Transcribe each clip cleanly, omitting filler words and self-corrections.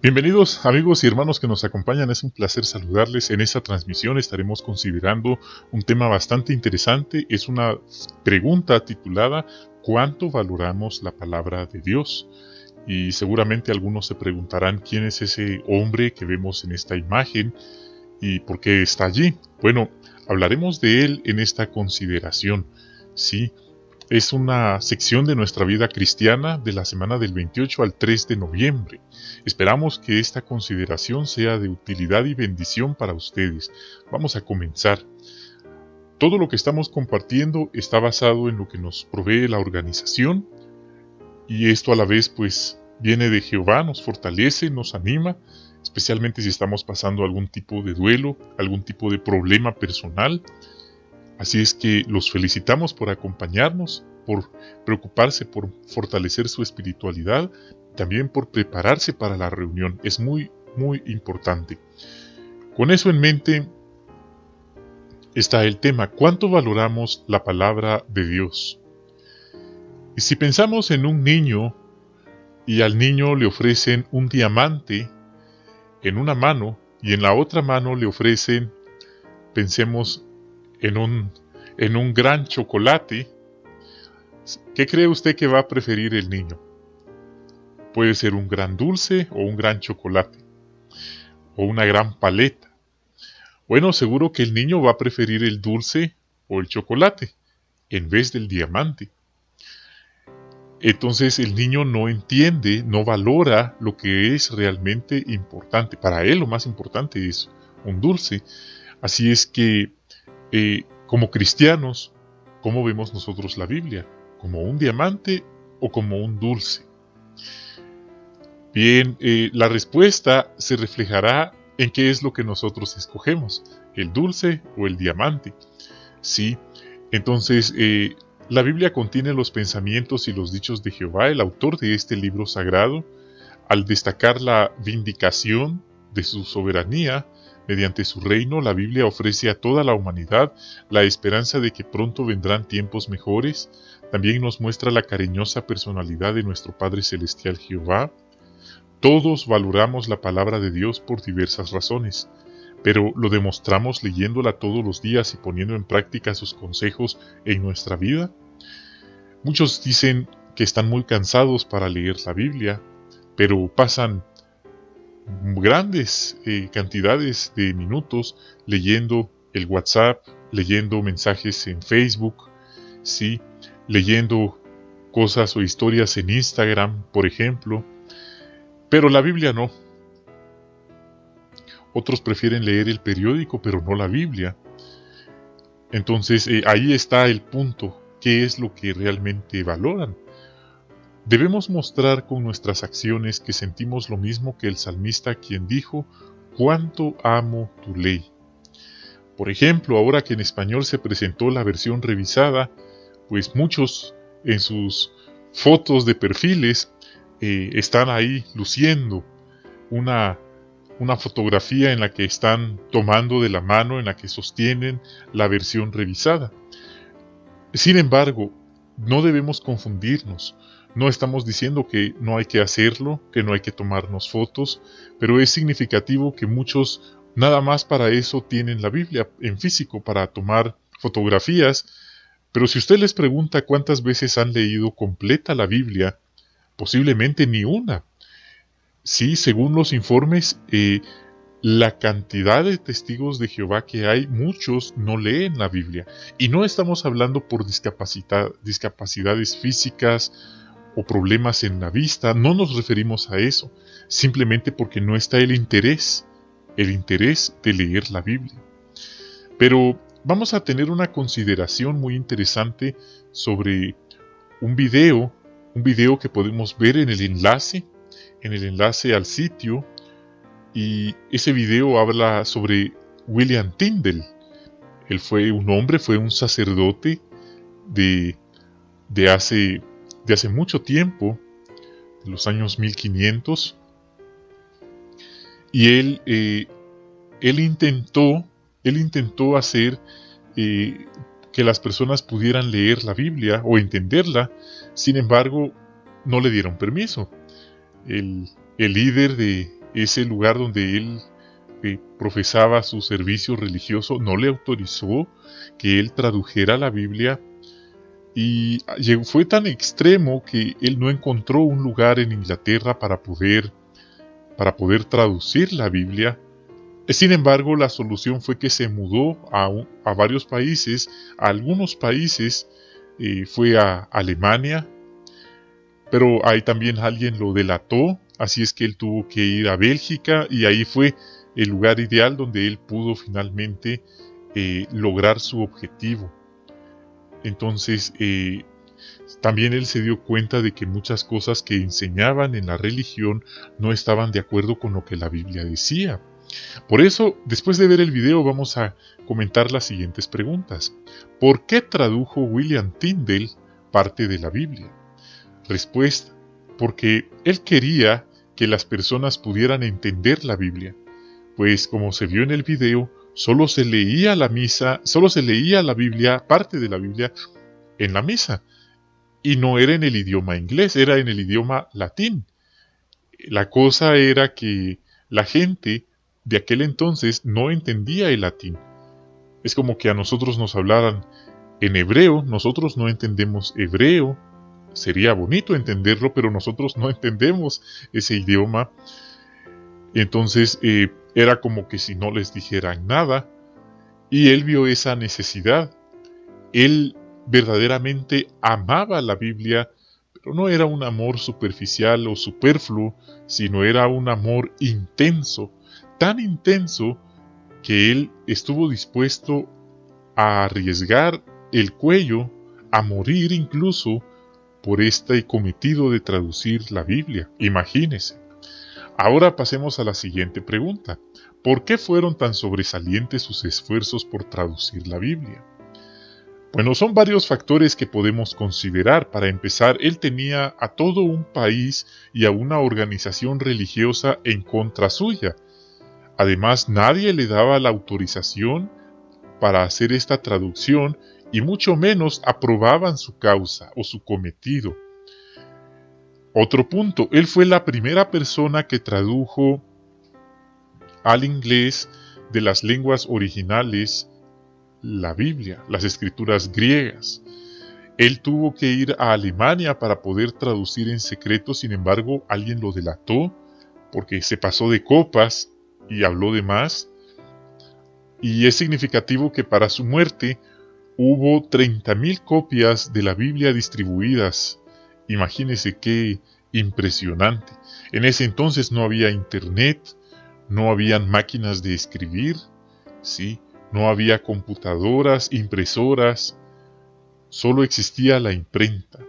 Bienvenidos amigos y hermanos que nos acompañan, es un placer saludarles. En esta transmisión estaremos considerando un tema bastante interesante. Es una pregunta titulada ¿cuánto valoramos la palabra de Dios? Y seguramente algunos se preguntarán quién es ese hombre que vemos en esta imagen y por qué está allí. Bueno, hablaremos de él en esta consideración. Sí, es una sección de nuestra vida cristiana de la semana del 28 al 3 de noviembre. Esperamos que esta consideración sea de utilidad y bendición para ustedes. Vamos a comenzar. Todo lo que estamos compartiendo está basado en lo que nos provee la organización, y esto a la vez pues viene de Jehová, nos fortalece, nos anima, especialmente si estamos pasando algún tipo de duelo, algún tipo de problema personal. Así es que los felicitamos por acompañarnos, por preocuparse por fortalecer su espiritualidad, también por prepararse para la reunión. Es muy importante. Con eso en mente está el tema: ¿cuánto valoramos la palabra de Dios? Y si pensamos en un niño y al niño le ofrecen un diamante en una mano y en la otra mano le ofrecen, pensemos en un gran chocolate, ¿qué cree usted que va a preferir el niño? Puede ser un gran dulce o un gran chocolate, o una gran paleta. Bueno, seguro que el niño va a preferir el dulce o el chocolate en vez del diamante. Entonces el niño no entiende, no valora lo que es realmente importante. Para él lo más importante es un dulce. Así es que como cristianos, ¿cómo vemos nosotros la Biblia? ¿Como un diamante o como un dulce? Bien, la respuesta se reflejará en qué es lo que nosotros escogemos, el dulce o el diamante. Sí, entonces la Biblia contiene los pensamientos y los dichos de Jehová, el autor de este libro sagrado, al destacar la vindicación de su soberanía. Mediante su reino, la Biblia ofrece a toda la humanidad la esperanza de que pronto vendrán tiempos mejores. También nos muestra la cariñosa personalidad de nuestro Padre Celestial Jehová. Todos valoramos la palabra de Dios por diversas razones, pero ¿lo demostramos leyéndola todos los días y poniendo en práctica sus consejos en nuestra vida? Muchos dicen que están muy cansados para leer la Biblia, pero pasan grandes cantidades de minutos leyendo el WhatsApp, leyendo mensajes en Facebook, sí, leyendo cosas o historias en Instagram, por ejemplo, pero la Biblia no. Otros prefieren leer el periódico, pero no la Biblia. Entonces ahí está el punto. ¿Qué es lo que realmente valoran? Debemos mostrar con nuestras acciones que sentimos lo mismo que el salmista, quien dijo: «¿Cuánto amo tu ley?». Por ejemplo, ahora que en español se presentó la versión revisada, pues muchos en sus fotos de perfiles están ahí luciendo una fotografía en la que están tomando de la mano, en la que sostienen la versión revisada. Sin embargo, no debemos confundirnos. No estamos diciendo que no hay que hacerlo, que no hay que tomarnos fotos, pero es significativo que muchos nada más para eso tienen la Biblia en físico, para tomar fotografías. Pero si usted les pregunta cuántas veces han leído completa la Biblia, posiblemente ni una. Sí, según los informes, la cantidad de testigos de Jehová que hay, muchos no leen la Biblia. Y no estamos hablando por discapacidades físicas o problemas en la vista, no nos referimos a eso, simplemente porque no está el interés de leer la Biblia. Pero vamos a tener una consideración muy interesante sobre un video que podemos ver en el enlace al sitio, y ese video habla sobre William Tyndale. Él fue un sacerdote de hace mucho tiempo, de los años 1500, y él intentó hacer que las personas pudieran leer la Biblia o entenderla. Sin embargo, no le dieron permiso. El líder de ese lugar donde él profesaba su servicio religioso, no le autorizó que él tradujera la Biblia, y fue tan extremo que él no encontró un lugar en Inglaterra para poder traducir la Biblia. Sin embargo, la solución fue que se mudó a varios países, a algunos países, fue a Alemania, pero ahí también alguien lo delató, así es que él tuvo que ir a Bélgica, y ahí fue el lugar ideal donde él pudo finalmente lograr su objetivo. Entonces, también él se dio cuenta de que muchas cosas que enseñaban en la religión no estaban de acuerdo con lo que la Biblia decía. Por eso, después de ver el video, vamos a comentar las siguientes preguntas. ¿Por qué tradujo William Tyndale parte de la Biblia? Respuesta: porque él quería que las personas pudieran entender la Biblia, pues como se vio en el video, solo se leía la Biblia, parte de la Biblia, en la misa, y no era en el idioma inglés, era en el idioma latín. La cosa era que la gente de aquel entonces no entendía el latín. Es como que a nosotros nos hablaran en hebreo, nosotros no entendemos hebreo. Sería bonito entenderlo, pero nosotros no entendemos ese idioma. Entonces era como que si no les dijeran nada, y él vio esa necesidad. Él verdaderamente amaba la Biblia, pero no era un amor superficial o superfluo, sino era un amor intenso, tan intenso que él estuvo dispuesto a arriesgar el cuello, a morir incluso, por este cometido de traducir la Biblia. Imagínense. Ahora pasemos a la siguiente pregunta. ¿Por qué fueron tan sobresalientes sus esfuerzos por traducir la Biblia? Bueno, son varios factores que podemos considerar. Para empezar, él tenía a todo un país y a una organización religiosa en contra suya. Además, nadie le daba la autorización para hacer esta traducción, y mucho menos aprobaban su causa o su cometido. Otro punto, él fue la primera persona que tradujo al inglés de las lenguas originales la Biblia, las escrituras griegas. Él tuvo que ir a Alemania para poder traducir en secreto, sin embargo, alguien lo delató porque se pasó de copas y habló de más. Y es significativo que para su muerte hubo 30,000 copias de la Biblia distribuidas. Imagínense qué impresionante. En ese entonces no había internet, no habían máquinas de escribir, ¿sí? No había computadoras, impresoras, solo existía la imprenta.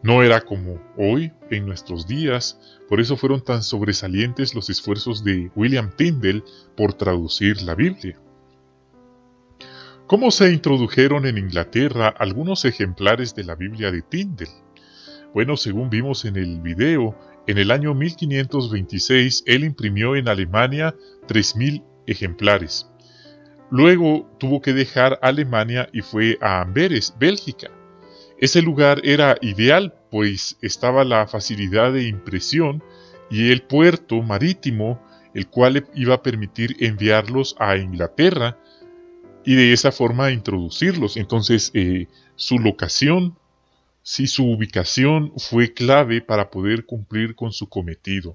No era como hoy, en nuestros días, por eso fueron tan sobresalientes los esfuerzos de William Tyndale por traducir la Biblia. ¿Cómo se introdujeron en Inglaterra algunos ejemplares de la Biblia de Tyndale? Bueno, según vimos en el video, en el año 1526 él imprimió en Alemania 3,000 ejemplares. Luego tuvo que dejar Alemania y fue a Amberes, Bélgica. Ese lugar era ideal, pues estaba la facilidad de impresión y el puerto marítimo, el cual iba a permitir enviarlos a Inglaterra y de esa forma introducirlos. Entonces su locación, sí, su ubicación fue clave para poder cumplir con su cometido.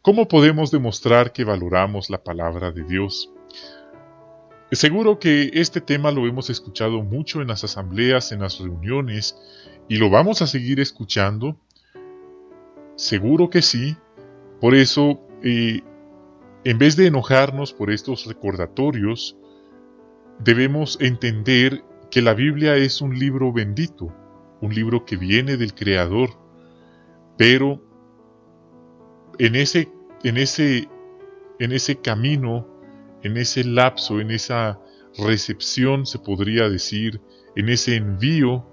¿Cómo podemos demostrar que valoramos la palabra de Dios? Seguro que este tema lo hemos escuchado mucho en las asambleas, en las reuniones, y lo vamos a seguir escuchando. Seguro que sí. Por eso, en vez de enojarnos por estos recordatorios, debemos entender que la Biblia es un libro bendito, un libro que viene del Creador, pero en ese camino, en ese lapso, en esa recepción, se podría decir, en ese envío,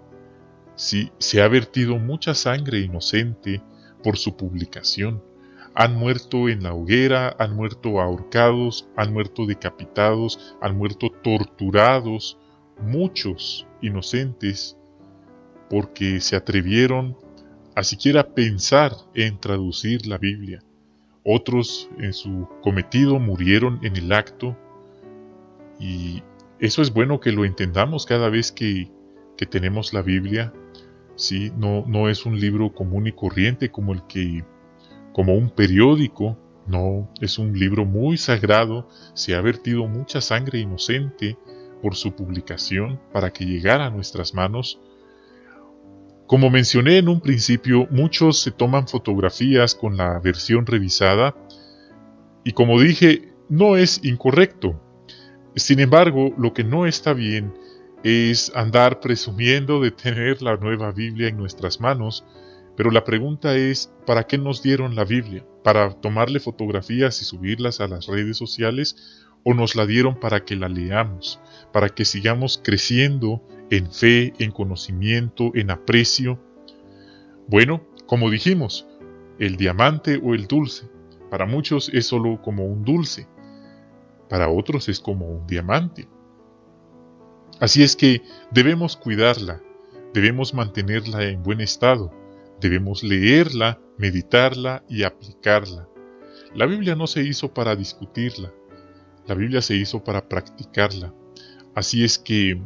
sí, se ha vertido mucha sangre inocente por su publicación. Han muerto en la hoguera, han muerto ahorcados, han muerto decapitados, han muerto torturados, muchos inocentes, porque se atrevieron a siquiera pensar en traducir la Biblia. otros en su cometido murieron en el acto, y eso es bueno que lo entendamos cada vez que tenemos la Biblia. Sí, no es un libro común y corriente como un periódico. No, es un libro muy sagrado. Se ha vertido mucha sangre inocente por su publicación para que llegara a nuestras manos. Como mencioné en un principio, muchos se toman fotografías con la versión revisada, y como dije, no es incorrecto. Sin embargo, lo que no está bien es andar presumiendo de tener la nueva Biblia en nuestras manos, pero la pregunta es, ¿para qué nos dieron la Biblia? ¿Para tomarle fotografías y subirlas a las redes sociales? ¿O nos la dieron para que la leamos, para que sigamos creciendo en fe, en conocimiento, en aprecio? Bueno, como dijimos, el diamante o el dulce, para muchos es solo como un dulce, para otros es como un diamante. Así es que debemos cuidarla, debemos mantenerla en buen estado, debemos leerla, meditarla y aplicarla. La Biblia no se hizo para discutirla, la Biblia se hizo para practicarla. Así es que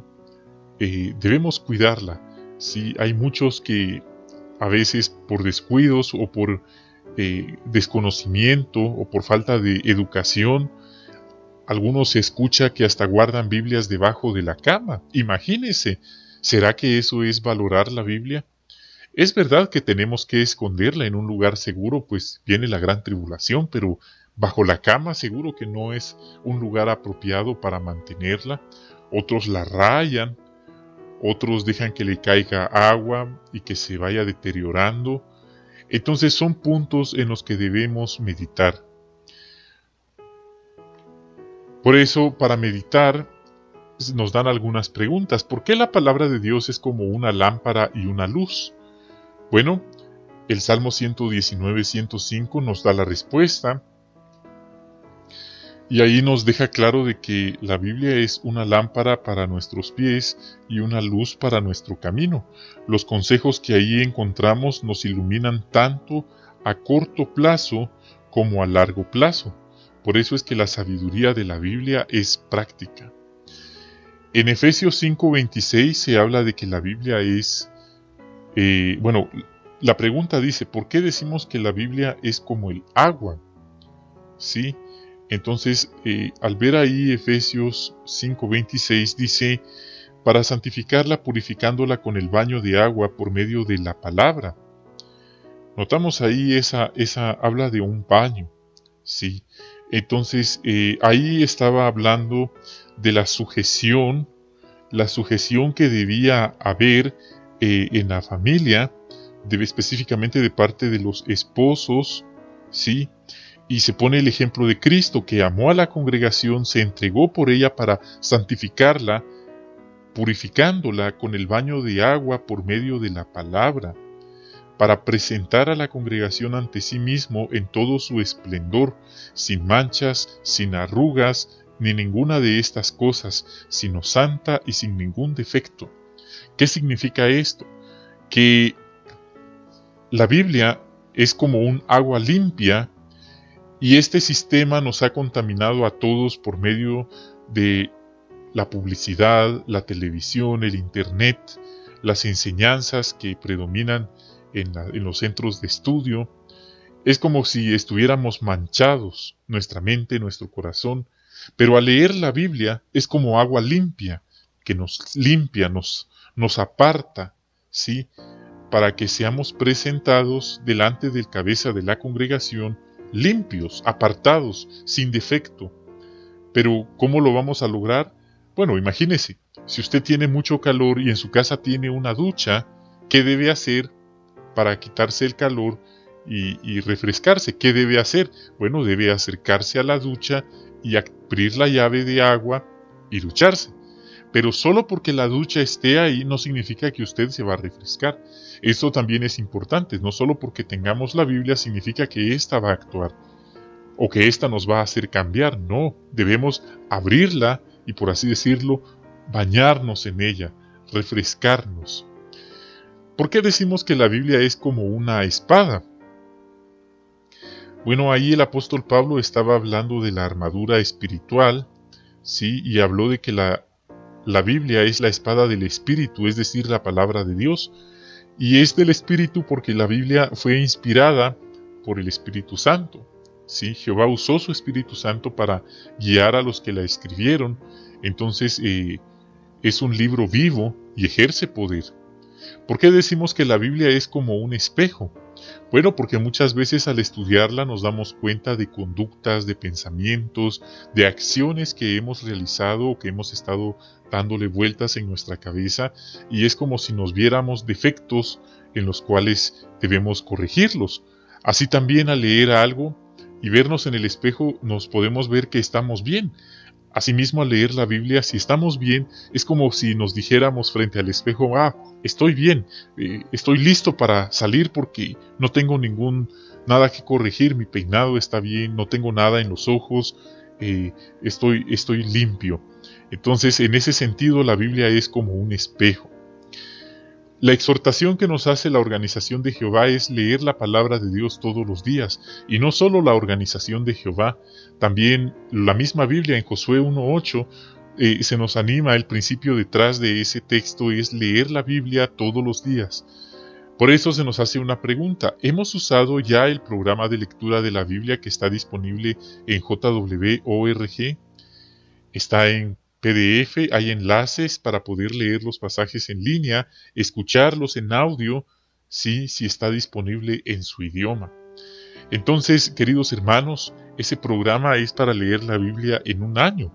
debemos cuidarla. Sí, hay muchos que a veces por descuidos o por desconocimiento o por falta de educación, algunos se escucha que hasta guardan Biblias debajo de la cama. Imagínense, ¿será que eso es valorar la Biblia? Es verdad que tenemos que esconderla en un lugar seguro, pues viene la gran tribulación, pero bajo la cama seguro que no es un lugar apropiado para mantenerla. Otros la rayan, otros dejan que le caiga agua y que se vaya deteriorando. Entonces son puntos en los que debemos meditar. Por eso, para meditar, nos dan algunas preguntas. ¿Por qué la palabra de Dios es como una lámpara y una luz? Bueno, el Salmo 119-105 nos da la respuesta. Y ahí nos deja claro de que la Biblia es una lámpara para nuestros pies y una luz para nuestro camino. Los consejos que ahí encontramos nos iluminan tanto a corto plazo como a largo plazo. Por eso es que la sabiduría de la Biblia es práctica. En Efesios 5:26 se habla de que la Biblia es... la pregunta dice, ¿por qué decimos que la Biblia es como el agua? ¿Sí? Entonces, al ver ahí Efesios 5:26 dice, para santificarla purificándola con el baño de agua por medio de la palabra. Notamos ahí esa habla de un baño, ¿sí? Entonces, ahí estaba hablando de la sujeción que debía haber en la familia, específicamente de parte de los esposos, ¿sí? Y se pone el ejemplo de Cristo, que amó a la congregación, se entregó por ella para santificarla, purificándola con el baño de agua por medio de la palabra, para presentar a la congregación ante sí mismo en todo su esplendor, sin manchas, sin arrugas, ni ninguna de estas cosas, sino santa y sin ningún defecto. ¿Qué significa esto? Que la Biblia es como un agua limpia, y este sistema nos ha contaminado a todos por medio de la publicidad, la televisión, el internet, las enseñanzas que predominan en los centros de estudio. Es como si estuviéramos manchados, nuestra mente, nuestro corazón, pero al leer la Biblia es como agua limpia, que nos limpia, nos aparta, ¿sí? Para que seamos presentados delante del cabeza de la congregación, limpios, apartados, sin defecto. Pero, ¿cómo lo vamos a lograr? Bueno, imagínese, si usted tiene mucho calor y en su casa tiene una ducha, ¿qué debe hacer para quitarse el calor y refrescarse? ¿Qué debe hacer? Bueno, debe acercarse a la ducha y abrir la llave de agua y ducharse. Pero solo porque la ducha esté ahí no significa que usted se va a refrescar. Esto también es importante. No solo porque tengamos la Biblia significa que ésta va a actuar o que ésta nos va a hacer cambiar. No, debemos abrirla y, por así decirlo, bañarnos en ella, refrescarnos. ¿Por qué decimos que la Biblia es como una espada? Bueno, ahí el apóstol Pablo estaba hablando de la armadura espiritual, ¿sí? Y habló de que la Biblia es la espada del Espíritu, es decir, la palabra de Dios. Y es del Espíritu porque la Biblia fue inspirada por el Espíritu Santo. ¿Sí? Jehová usó su Espíritu Santo para guiar a los que la escribieron. Entonces es un libro vivo y ejerce poder. ¿Por qué decimos que la Biblia es como un espejo? Bueno, porque muchas veces al estudiarla nos damos cuenta de conductas, de pensamientos, de acciones que hemos realizado o que hemos estado dándole vueltas en nuestra cabeza, y es como si nos viéramos defectos en los cuales debemos corregirlos. Así también al leer algo y vernos en el espejo nos podemos ver que estamos bien. Asimismo, al leer la Biblia, si estamos bien, es como si nos dijéramos frente al espejo: estoy bien, estoy listo para salir porque no tengo nada que corregir, mi peinado está bien, no tengo nada en los ojos, estoy limpio. Entonces, en ese sentido, la Biblia es como un espejo. La exhortación que nos hace la organización de Jehová es leer la palabra de Dios todos los días, y no solo la organización de Jehová, también la misma Biblia en Josué 1:8 se nos anima. El principio detrás de ese texto es leer la Biblia todos los días. Por eso se nos hace una pregunta: ¿hemos usado ya el programa de lectura de la Biblia que está disponible en JW.org? Está en PDF, hay enlaces para poder leer los pasajes en línea, escucharlos en audio, si está disponible en su idioma. Entonces, queridos hermanos, ese programa es para leer la Biblia en un año.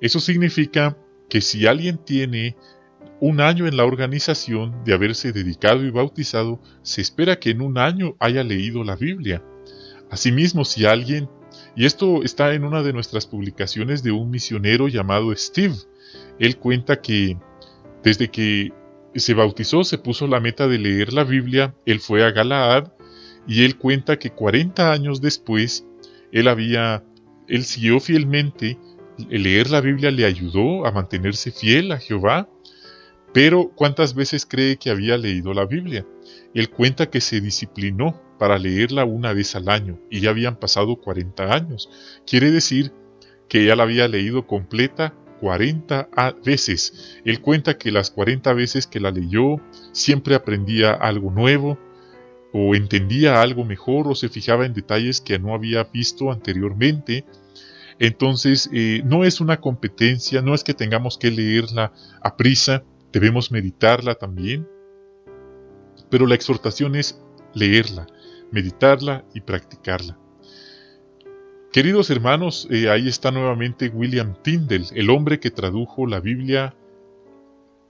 Eso significa que si alguien tiene un año en la organización de haberse dedicado y bautizado, se espera que en un año haya leído la Biblia. Asimismo, si alguien, y esto está en una de nuestras publicaciones de un misionero llamado Steve, él cuenta que desde que se bautizó se puso la meta de leer la Biblia. Él fue a Galaad y él cuenta que 40 años después él siguió fielmente. El leer la Biblia le ayudó a mantenerse fiel a Jehová. Pero ¿cuántas veces cree que había leído la Biblia? Él cuenta que se disciplinó para leerla una vez al año, y ya habían pasado 40 años. Quiere decir que ya la había leído completa 40 veces. Él cuenta que las 40 veces que la leyó, siempre aprendía algo nuevo, o entendía algo mejor, o se fijaba en detalles que no había visto anteriormente. Entonces, no es una competencia, no es que tengamos que leerla a prisa, debemos meditarla también, pero la exhortación es leerla, meditarla y practicarla. Queridos hermanos, ahí está nuevamente William Tyndale, el hombre que tradujo la Biblia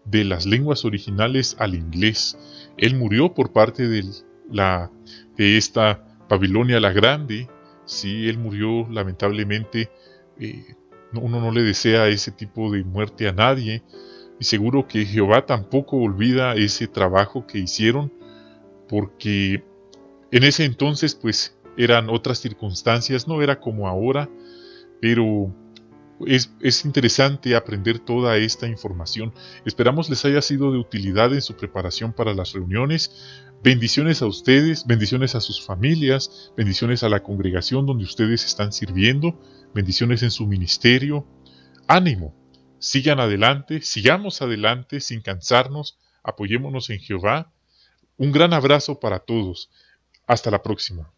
de las lenguas originales al inglés. Él murió por parte de esta Babilonia la Grande. Sí, él murió lamentablemente. Uno no le desea ese tipo de muerte a nadie, y seguro que Jehová tampoco olvida ese trabajo que hicieron, porque en ese entonces pues eran otras circunstancias, no era como ahora, pero es interesante aprender toda esta información. Esperamos les haya sido de utilidad en su preparación para las reuniones. Bendiciones a ustedes, bendiciones a sus familias, bendiciones a la congregación donde ustedes están sirviendo, bendiciones en su ministerio. Ánimo, sigan adelante, sigamos adelante sin cansarnos, apoyémonos en Jehová. Un gran abrazo para todos. Hasta la próxima.